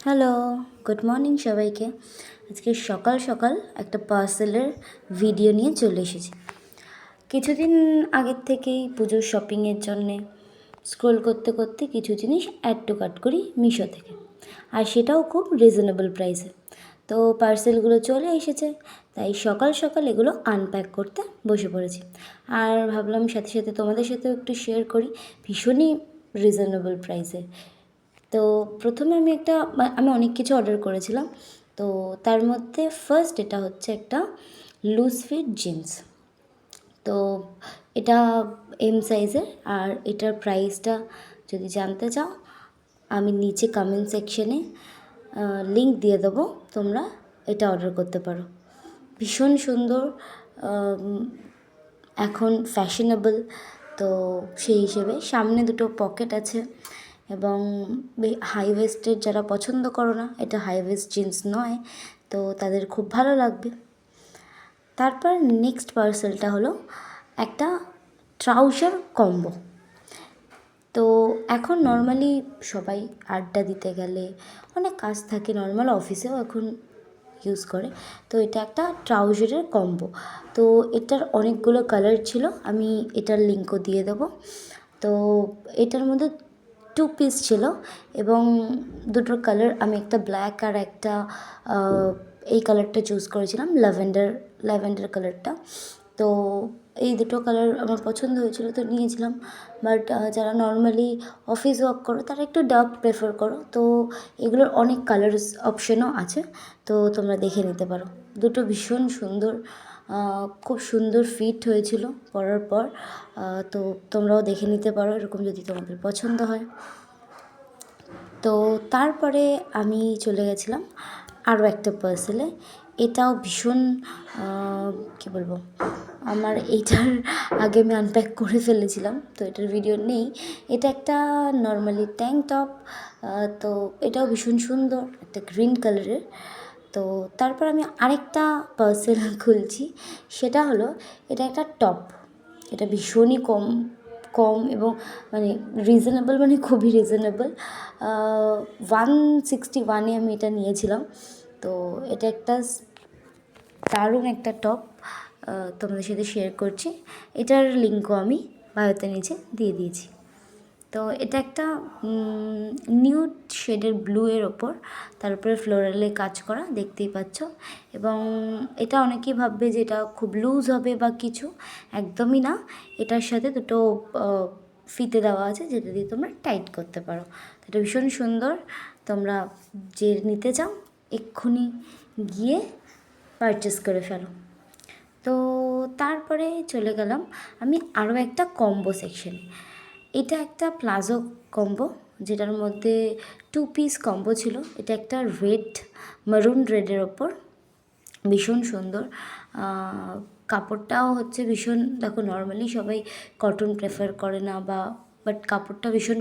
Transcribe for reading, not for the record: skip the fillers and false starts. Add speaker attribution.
Speaker 1: Hello, good morning সবাইকে। আজকে সকাল সকাল একটা পার্সেলের ভিডিও নিয়ে চলে এসেছি। কিছুদিন আগের থেকেই পুজোর শপিংয়ের জন্যে স্ক্রোল করতে করতে কিছু জিনিস অ্যাড টু কার্ট করি মিশো থেকে, আর সেটাও খুব রিজনেবল প্রাইসে। তো পার্সেলগুলো চলে এসেছে, তাই সকাল সকাল এগুলো আনপ্যাক করতে বসে পড়েছি। আর ভাবলাম সাথে সাথে তোমাদের সাথেও একটু শেয়ার করি, ভীষণই রিজনেবল প্রাইসে। তো প্রথমে আমি অনেক কিছু অর্ডার করেছিলাম। তো তার মধ্যে ফার্স্ট এটা হচ্ছে একটা লুজ ফিট জিন্স। তো এটা এম সাইজের, আর এটার প্রাইসটা যদি জানতে চাও আমি নিচে কমেন্ট সেকশনে লিংক দিয়ে দেবো, তোমরা এটা অর্ডার করতে পারো। ভীষণ সুন্দর, এখন ফ্যাশনেবল। তো সেই হিসেবে সামনে দুটো পকেট আছে, এবং হাই ওয়েস্টের যারা পছন্দ করো না, এটা হাই ওয়েস্ট জিন্স নয়, তো তাদের খুব ভালো লাগবে। তারপর নেক্সট পার্সেলটা হলো একটা ট্রাউজার কম্বো। তো এখন নর্মালি সবাই আড্ডা দিতে গেলে অনেক কাজ থাকে, নর্মাল অফিসেও এখন ইউজ করে। তো এটা একটা ট্রাউজারের কম্বো। তো এটার অনেকগুলো কালার ছিল, আমি এটার লিঙ্কও দিয়ে দেবো। তো এটার মধ্যে 2 পিস ছিল, এবং দুটোর কালার আমি একটা ব্ল্যাক আর একটা এই কালারটা চুজ করেছিলাম, ল্যাভেন্ডার কালারটা। তো এই দুটো কালার আমার পছন্দ হয়েছিল, তো নিয়েছিলাম। বাট যারা নর্মালি অফিস ওয়ার্ক করো তারা একটু ডার্ক প্রেফার করো, তো এগুলোর অনেক কালার্স অপশানও আছে, তো তোমরা দেখে নিতে পারো। দুটো ভীষণ সুন্দর, খুব সুন্দর ফিট হয়েছিল পরার পর। তো তোমরাও দেখে নিতে পারো এরকম যদি তোমাদের পছন্দ হয়। তো তারপরে আমি চলে গেছিলাম আরও একটা পার্সেলে। এটাও ভীষণ কী বলবো, আমার এইটার আগে আমি আনপ্যাক করে ফেলেছিলাম, তো এটার ভিডিও নেই। এটা একটা নর্মালি ট্যাঙ্ক টপ। তো এটাও ভীষণ সুন্দর, একটা গ্রিন কালারের। তো তারপর আমি আরেকটা পার্সেল খুলছি, সেটা হলো এটা একটা টপ। এটা ভীষণই কম কম এবং মানে রিজনেবল, মানে খুবই রিজনেবল। 161-এ আমি এটা নিয়েছিলাম। তো এটা একটা দারুণ একটা টপ, তোমাদের সাথে শেয়ার করছি। এটার লিঙ্কও আমি বায়োতে নিচে দিয়ে দিয়েছি। তো এটা একটা নিউড শেডের ব্লুয়ের ওপর, তার উপরে ফ্লোরালে কাজ করা, দেখতেই পাচ্ছ। এবং এটা অনেকেই ভাববে যে এটা খুব লুজ হবে বা কিছু, একদমই না। এটার সাথে দুটো ফিতে দেওয়া আছে, যেটা দিয়ে তোমরা টাইট করতে পারো। এটা ভীষণ সুন্দর, তোমরা যে নিতে চাও এক্ষুনি গিয়ে পারচেস করে ফেলো। তো তারপরে চলে গেলাম আমি আরও একটা কম্বো সেকশনে। এটা একটা প্লাজো কম্বো, যেটার মধ্যে 2 পিস কম্বো ছিল। এটা একটা মারুন রেডের ওপর, ভীষণ সুন্দর। কাপড়টাও হচ্ছে ভীষণ, দেখো নর্মালি সবাই কটন প্রেফার করে না, বাট কাপড়টা ভীষণ